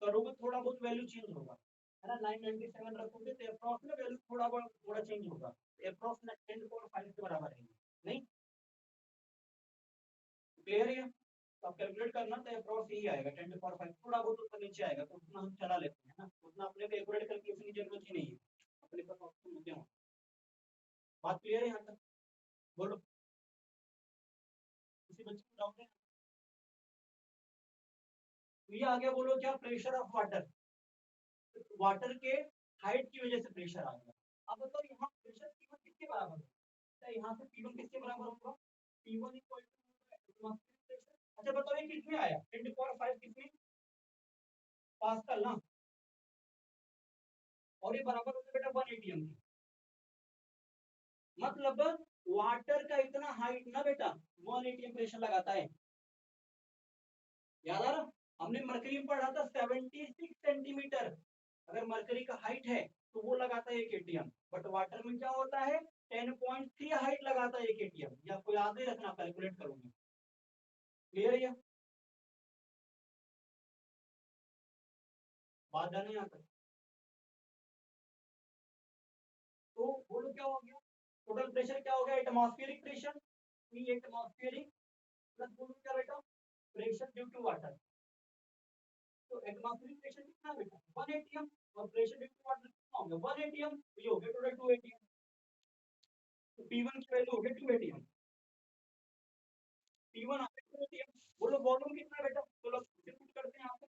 करोगे थोड़ा बहुत वैल्यू चेंज होगा, है ना, 997 रखोगे तो अप्रॉक्स में वैल्यू थोड़ा बहुत थोड़ा चेंज होगा, अप्रॉक्स 10 टू पावर 5 के बराबर है, नहीं, क्लियर है। तो आप कैलकुलेट करना तो अप्रॉक्स यही आएगा 10 टू पावर 5, थोड़ा बहुत ऊपर नीचे आएगा तो उतना हम चला लेते हैं ना, उतना अपने कैलकुलेट कैलकुलेशन की जरूरत ही नहीं है, अपने पास ऑप्शन होते हैं। बात क्लियर है यहाँ तक, बोलो किसी बच्चे को डाउट है, तो ये आ गया बोलो क्या, प्रेशर ऑफ वाटर, वाटर के हाइट की वजह से प्रेशर आ गया। अब बताओ यहाँ प्रेशर P1 किसके बराबर है, तो यहाँ से P1 किसके बराबर होगा, P1 equal to atmospheric pressure. अच्छा बताओ ये किसमें आया, 10 टू पावर 5 किसमें, पास्कल ना, और ये बराबर होता है बेटा 1 एटीएम की, मतलब वाटर का इतना हाइट ना बेटा 1 एटीएम प्रेशर लगाता है, याद आ रहा, हमने मरकरी में पढ़ा था 76 सेंटीमीटर, अगर मरकरी का हाइट है तो वो लगाता है 1 एटीएम, बट वाटर में क्या होता है 10.3 हाइट लगाता है 1 एटीएम, ये आपको याद ही रखना, कैलकुलेट करोगे, क्लियर है, बात जाने यहाँ तक। तो बोलो क्या हो गया, टोटल प्रेशर क्या हो गया, एटमॉस्फेरिक प्रेशर, एटमॉस्फेरिक प्लस बोलो क्या बेटा, प्रेशर ड्यू टू वाटर, तो एटमॉस्फेरिक प्रेशर कितना है बेटा 1 एटीएम, और प्रेशर ड्यू टू वाटर कितना हो गया 1 एटीएम, तो ये हो गया टोटल 2 एटीएम, तो P1 की वैल्यू हो गई 2 एटीएम, P1 आ गया 2 एटीएम। बोलो वॉल्यूम कितना है बेटा, चलो पुट करते हैं यहाँ पे,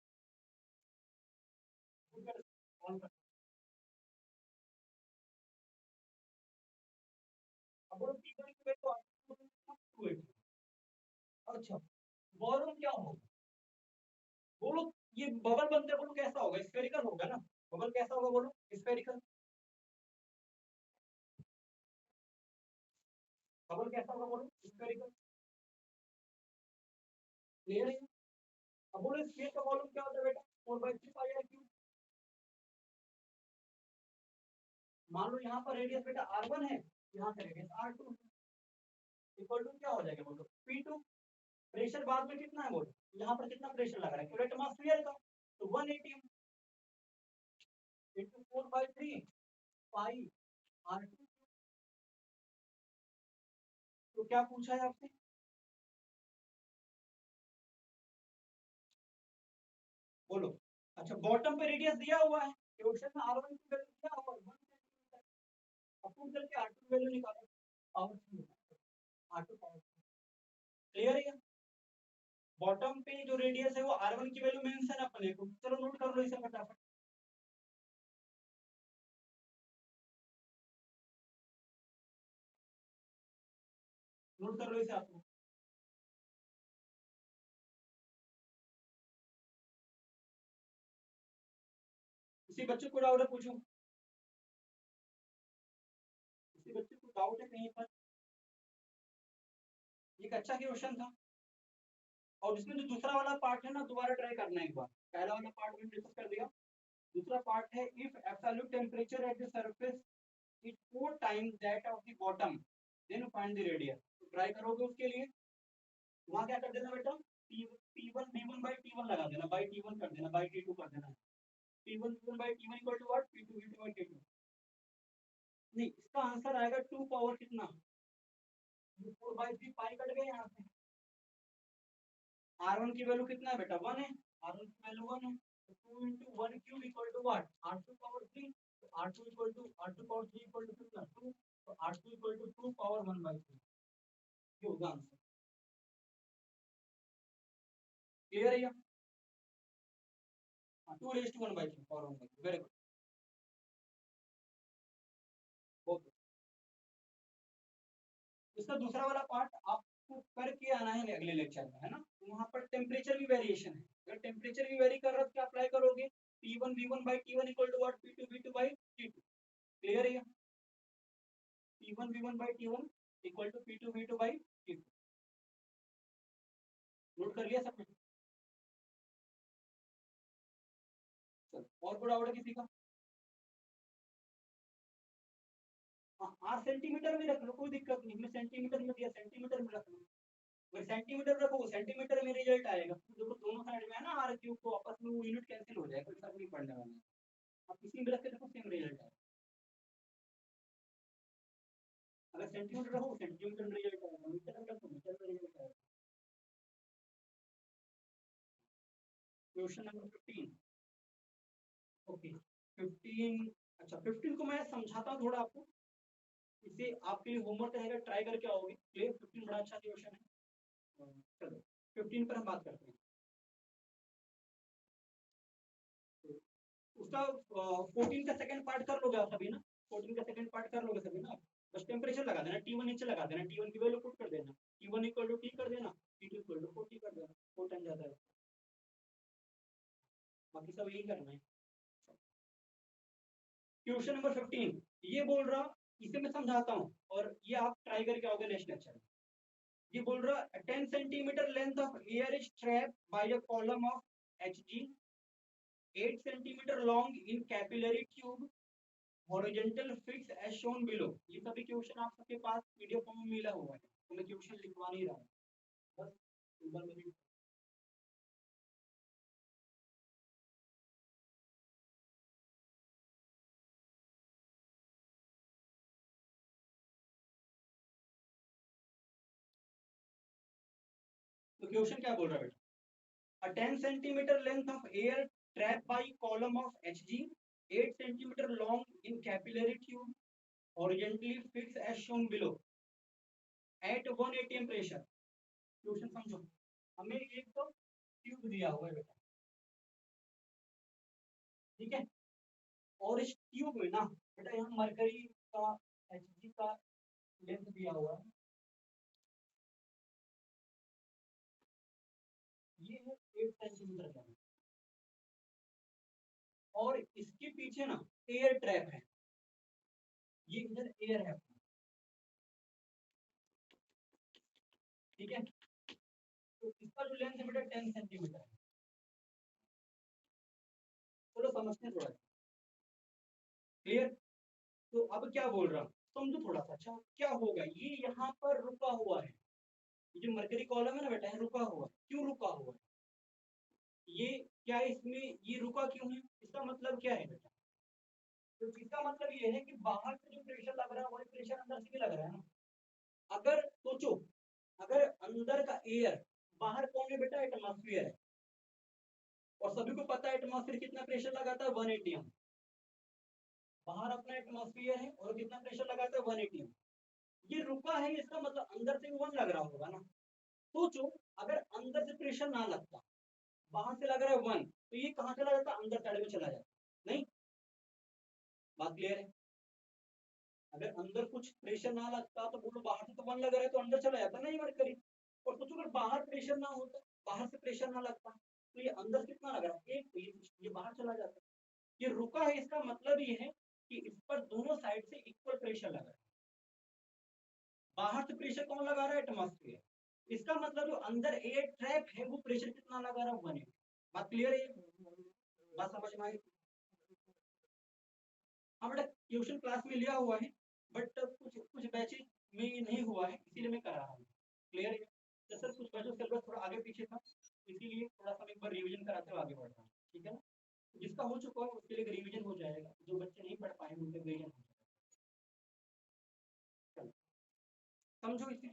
पुट करते हैं ऑन करते हैं, अब बोलो P1 की वैल्यू आ गई 2 एटीएम। अच्छा वॉल्यूम क्या होगा, बोलो ये बबल बनते बोलो कैसा होगा, स्फेरिकल होगा ना, बबल कैसा होगा बोलो, स्फेरिकल, बबल कैसा होगा बोलो, स्फेरिकल, क्लियर है। अब बोलो स्पेस का वॉल्यूम क्या होता है बेटा 4/3 पाई आर क्यूब, मान लो यहाँ पर रेडियस बेटा r1 है, यहाँ से रेडियस r2 इक्वल टू क्या हो जाएगा बोलो P2, प्रेशर बाद में कितना है बोलो, यहाँ पर कितना प्रेशर लग रहा है केवल एटमॉस्फेयर का, तो 1 एटीएम इंटू 4/3 पाई r2, तो क्या पूछा है आपसे, बोलो। अच्छा बॉटम पे रेडियस दिया हुआ है, क्वेश्चन में r1 की वैल्यू क्या होगा 1 सेंटीमीटर, अब पुट करके r2 वैल्यू निकालो, पावर r2 पावर, क्लियर है। बॉटम पे जो रेडियस है वो r1 की वैल्यू मेंशन है अपने को, चलो नोट कर लो इसे फटाफट। नोट कर लो इसे आपको। किसी बच्चे को डाउट है पूछो, किसी बच्चे को डाउट है कहीं पर? एक अच्छा क्वेश्चन था। और इसमें जो दूसरा वाला पार्ट है ना, दोबारा ट्राई करना एक बार। पहला वाला पार्ट मैंने डिस्कस कर दिया, दूसरा पार्ट है if absolute temperature at the surface is 4 times that of the bottom then find the radius. तो ट्राई करोगे उसके लिए, वहां क्या कर देना बेटा, P1 V1 by T1 लगा देना, बाई T1 कर देना, बाई T2 कर देना। P1 V1 by T1 equal to what, P2 V2 by T2। नहीं, इसका आंसर आएगा 2 पावर कितना, 4 बाई 3 पाई कट गए यहाँ से। R1 की वैल्यू कितना है बेटा, 1 है, R1 की वैल्यू 1 है, तो 2 into 1 cube equal to what, R2 power 3। तो R2 equal to R2 power 3 equal to कितना, 2। तो R2 equal to 2 power 1 by 3, ये होगा आंसर। क्लियर है? 2 raised to 1 by 3 power 1 by 3, very good, okay. इसका दूसरा वाला पार्ट आपको करके आना है अगले लेक्चर में, है ना। वहां पर टेम्परेचर भी वेरिएशन है, अगर टेम्परेचर भी वेरी कर रहा है तो क्या अप्लाई करोगे, P1 V1 by T1 equal to what, P2 V2 by T2। Clear है? P1 V1 by T1 equal to P2 V2 by T2। Note कर लिया सबने? चलो, और कोई डाउट है किसी का? हाँ, आर सेंटीमीटर में रख लो, कोई दिक्कत नहीं, मैं सेंटीमीटर में दिया, सेंटीमीटर में रख लो। अगर सेंटीमीटर रखो, सेंटीमीटर में रिजल्ट आएगा। देखो दोनों साइड में है ना आर क्यूब, तो आपस में वो यूनिट कैंसिल हो जाएगा, कोई फर्क नहीं पड़ने वाला है। आप किसी में रख के देखो, सेम रिजल्ट आएगा। अगर सेंटीमीटर रखो, सेंटीमीटर में रिजल्ट आएगा, मीटर में रखो, मीटर में रिजल्ट आएगा। Question number 15। ओके, 15। अच्छा, 15 को मैं समझाता हूँ थोड़ा आपको, इसे आपके लिए होमवर्क रहेगा, ट्राई करके आओगे। क्लियर? 15 बड़ा अच्छा क्वेश्चन है। चलो 15 पर हम बात करते हैं। उसका 14 का सेकंड पार्ट कर लोगे आप सभी ना, 14 का सेकंड पार्ट कर लोगे सभी ना। बस टेम्परेचर लगा देना, T1 नीचे लगा देना, T1 की वैल्यू पुट कर देना, T1 इक्वल टू T कर देना, T2 इक्वल टू 40 कर देना, 4 टाइम जाता है। बाकी सब यही करना है। क्वेश्चन नंबर 15 ये बोल रहा, इसे मैं समझाता हूँ और ये आप ट्राई करके आओगे नेक्स्ट लेक्चर में। ये बोल रहा 10 centimetre length of air is trapped by a column of Hg, 8 centimetre long in capillary tube, horizontal fix as shown below. ये सभी क्वेश्चन आप सबके पास पीडीएफ फॉर्म में मिला हुआ है, तो मैं क्वेश्चन लिखवा नहीं रहा हूँ, बस एक बार मेरी। तो क्वेश्चन क्या बोल रहा है बेटा, a 10 centimeter length of air trapped by column of Hg, 8 centimeter long in capillary tube, horizontally fixed as shown below, at 1 atm pressure। Question समझो, हमें एक तो ट्यूब दिया हुआ है बेटा, ठीक है, और इस ट्यूब में ना बेटा यहाँ मरकरी का, Hg का लेंथ दिया हुआ है, ये है 8 सेंटीमीटर का, और इसके पीछे ना एयर ट्रैप है, ये इधर एयर है, ठीक है। तो इसका जो लेंथ है बेटा 10 सेंटीमीटर है। चलो समझते हैं थोड़ा, क्लियर? तो अब क्या बोल रहा, समझो थोड़ा सा। अच्छा, क्या होगा, ये यहाँ पर रुका हुआ है, ये जो मरकरी कॉलम है ना बेटा, रुका हुआ है। क्यों रुका हुआ है ये, क्या इसमें ये रुका क्यों है, इसका मतलब क्या है बेटा? तो इसका मतलब ये है कि बाहर से जो प्रेशर लग रहा है वही प्रेशर अंदर से भी लग रहा है ना। अगर सोचो, अगर अंदर का एयर, बाहर कौन है बेटा, एटमॉस्फेयर है, और सभी को पता है एटमॉस्फेयर कितना प्रेशर लगाता है, 1 atm। बाहर अपना एटमॉस्फेयर है और कितना प्रेशर लगाता है, 1 atm। ये रुका है, इसका मतलब अंदर से 1 लग रहा होगा ना। सोचो अगर अंदर से प्रेशर ना लगता, बाहर से लग रहा है 1, तो ये कहाँ चला जाता, अंदर साइड में चला जाता। नहीं, बात क्लियर है? अगर अंदर कुछ प्रेशर ना लगता तो बोलो बाहर से तो 1 लग रहा है तो अंदर चला जाता ना ये मरकरी। और सोचो अगर बाहर प्रेशर ना होता, बाहर से प्रेशर ना लगता, तो ये अंदर कितना लग रहा है 1, तो ये बाहर चला जाता। ये रुका है, इसका मतलब ये है कि इस पर दोनों साइड से इक्वल प्रेशर लगा है। बाहर से प्रेशर कौन लगा रहा है, एटमॉस्फेयर। इसका मतलब जो अंदर एयर ट्रैप है वो प्रेशर कितना लगा रहा है, 1 है। बात क्लियर है? बात समझ में आई? हाँ बेटा, ट्यूशन क्लास में लिया हुआ है, बट कुछ कुछ बैचेज में नहीं हुआ है, इसीलिए मैं कर रहा हूँ। क्लियर है? तो सर कुछ बैचेज सिलेबस थोड़ा आगे पीछे था, इसीलिए थोड़ा सा एक बार रिवीजन कराते हुए आगे बढ़ रहा हूँ। ठीक है ना? जिसका हो चुका है उसके लिए रिवीजन हो जाएगा, जो बच्चे नहीं पढ़ पाए उनके रिवीजन हो जाएगा। समझो इसे,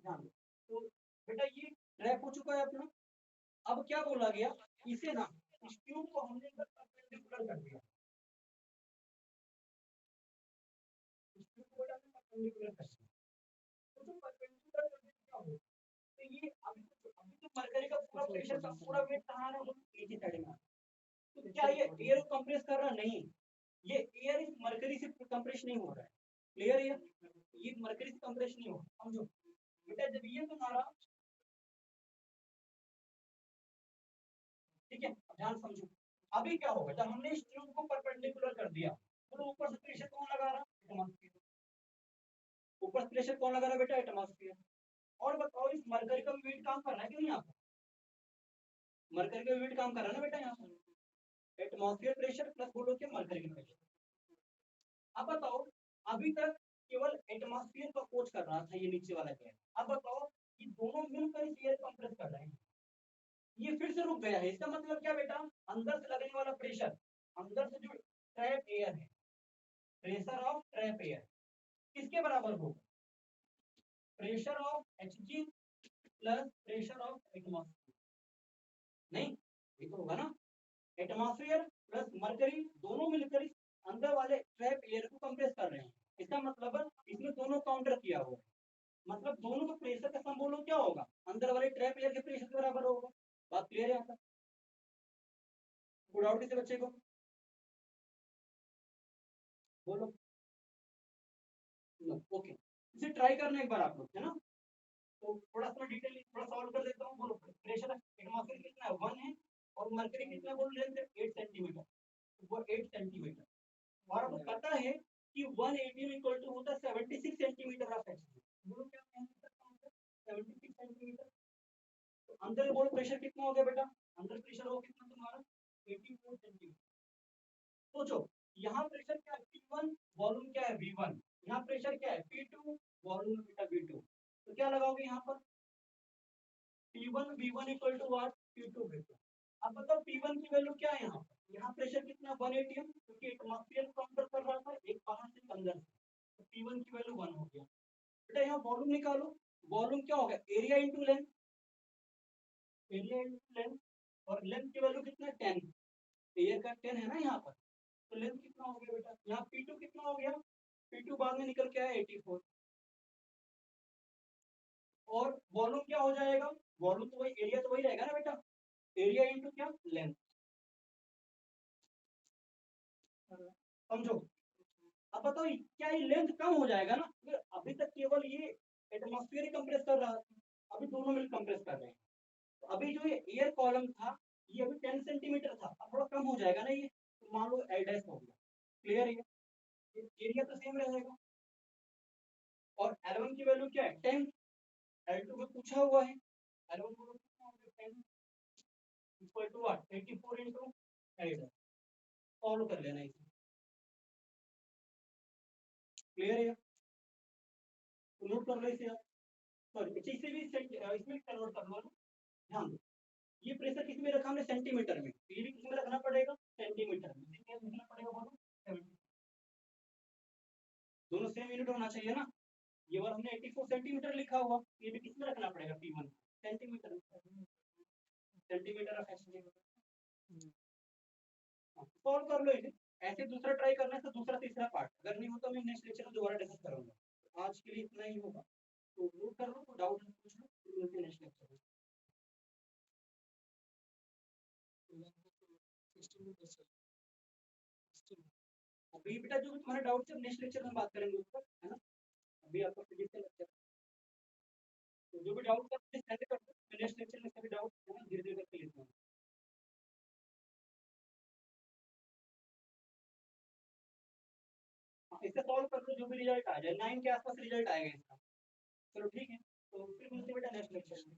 ध्यान दो। तो बेटा ये ट्रैप हो चुका है अपना। अब क्या बोला गया, इसे ना, इस ट्यूब को हमने परपेंडिकुलर कर दिया, इस ट्यूब को परपेंडिकुलर कर दिया। तो जो परपेंडिकुलर कर दिया क्या हो, तो ये अभी तो मरकरी का पूरा प्रेशर का पूरा वेट कहाँ आ रहा है, नीचे साइड में। तो क्या ये एयर को कंप्रेस कर रहा, नहीं, ये एयर इस मरकरी से कंप्रेस नहीं हो रहा है। क्लियर है? ये मरकरी से कंप्रेस नहीं हो रहा, समझो बेटा। जब ये तुम्हारा, ठीक है, ध्यान समझो। अभी क्या होगा जब हमने इस ट्यूब को परपेंडिकुलर कर दिया, तो ऊपर से प्रेशर कौन लगा रहा, एटमॉस्फेयर। ऊपर से प्रेशर कौन लगा रहा बेटा, एटमॉस्फेयर। और बताओ इस मरकरी का वेट काम कर रहा है कि नहीं, यहाँ पर मरकरी का वेट काम कर रहा है ना बेटा, यहाँ पर एटमॉस्फेयर प्रेशर प्लस बोलो क्या, मरकरी का प्रेशर। अब बताओ, अभी तक केवल एटमॉस्फेयर का कोच कर रहा था ये नीचे वाला गैस। अब बताओ ये दोनों मिलकर इस एयर कंप्रेस कर रहे हैं, ये फिर से रुक गया है। इसका मतलब क्या बेटा, अंदर से लगने वाला प्रेशर, अंदर से जो ट्रैप एयर है, प्रेशर ऑफ ट्रैप एयर किसके बराबर होगा, pressure of Hg plus pressure of atmosphere. नहीं, ये तो होगा ना, एटमॉस्फेयर प्लस मरकरी दोनों मिलकर इस अंदर वाले ट्रैप एयर को कंप्रेस कर रहे हैं। इसका मतलब इसमें दोनों काउंटर किया हुआ है, मतलब दोनों का प्रेशर का सम बोलो क्या होगा, अंदर वाले ट्रैप एयर के प्रेशर के बराबर होगा। बात क्लियर है यहाँ तक? कोई डाउट किसी बच्चे को, बोलो। ओके, इसे ट्राई करना एक बार आप लोग, है ना? तो थोड़ा सा डिटेल थोड़ा सॉल्व कर देता हूँ। बोलो, प्रेशर एटमॉस्फेयर कितना है, 1 है, और मरकरी कितना बोल रहे थे, 8 सेंटीमीटर, वो 8 सेंटीमीटर। और आपको पता है कि 1 एटीएम इक्वल टू होता है 76 सेंटीमीटर ऑफ Hg। बोलो क्या आंसर होगा, 76 सेंटीमीटर। तो अंदर बोलो प्रेशर कितना हो गया बेटा, अंदर प्रेशर हो कितना तुम्हारा, 84 सेंटीमीटर। सोचो यहाँ प्रेशर क्या है, P1, वॉल्यूम क्या है V1, यहाँ प्रेशर क्या है P2, वॉल्यूम बेटा V2। तो क्या लगाओगे यहाँ पर, P1 V1 equal to what, P2 V2। अब बताओ P1 की वैल्यू क्या है यहाँ पर, यहाँ प्रेशर कितना 1 एटीएम, क्योंकि एटमॉस्फेयर काउंटर कर रहा था, एक बाहर से अंदर से, तो P1 की वैल्यू 1 हो गया। बेटा यहाँ वॉल्यूम निकालो, वॉल्यूम क्या होगा, area into length, area into length, और लेंथ की वैल्यू कितना 10, एयर का 10 है ना यहाँ पर, तो लेंथ कितना हो गया बेटा, यहाँ P2 कितना हो गया, P2 बाद में निकल के आया 84। और वॉल्यूम क्या हो जाएगा, वॉल्यूम तो वही, एरिया तो वही रहेगा ना बेटा, एरिया इंटू क्या, लेंथ। समझो। अब बताओ क्या ये लेंथ कम हो जाएगा ना, अभी तक केवल ये एटमॉस्फेयर ही कंप्रेस कर रहा था, अभी दोनों मिल कंप्रेस कर रहे हैं। तो अभी जो ये एयर कॉलम था, ये अभी 10 सेंटीमीटर था, अब थोड़ा कम हो जाएगा ना ये, तो मान लो एल हो गया। क्लियर है? एरिया तो सेम रहेगा। और L1 की वैल्यू क्या है 10, L2 में पूछा हुआ है, L1 को कितना हो गया 10 equal to what 84 into 8। Solve कर लेना इसे। क्लियर है? तो नोट कर लो इसे आप, सॉरी इसे भी इसमें कन्वर्ट कर लो। ध्यान दो, ये प्रेशर किस में रखा हमने, सेंटीमीटर में, ये भी किसमें रखना पड़ेगा, सेंटीमीटर में। क्या लिखना पड़ेगा बोलो, 70। दोनों सेम यूनिट होना चाहिए ना। ये वाला हमने 84 सेंटीमीटर लिखा हुआ, ये भी किसमें रखना पड़ेगा, P1 सेंटीमीटर में, सेंटीमीटर ऑफ Hg। सॉल्व कर लो इसे। ऐसे दूसरा ट्राई करना है तो दूसरा तीसरा पार्ट, अगर नहीं होता मैं नेक्स्ट लेक्चर में दोबारा डिस्कस करूंगा। आज के लिए इतना ही होगा, तो नोट कर लो, डाउट पूछ लो। मिलते हैं नेक्स्ट लेक्चर में। अभी बेटा जो तुम्हारा डाउट है नेक्स्ट लेक्चर में बात करेंगे उस पर, है ना। अभी आपका फिजिक्स का लेक्चर, तो जो भी डाउट है प्लीज सेंड कर दो, मैं नेक्स्ट लेक्चर में सभी डाउट है ना धीरे धीरे करके लिखूंगा। हाँ, इसे सॉल्व कर दो, जो भी रिजल्ट आ जाए 9 के आसपास रिजल्ट आएगा इसका। चलो ठीक है, तो फिर मिलते हैं बेटा नेक्स्ट लेक्चर में।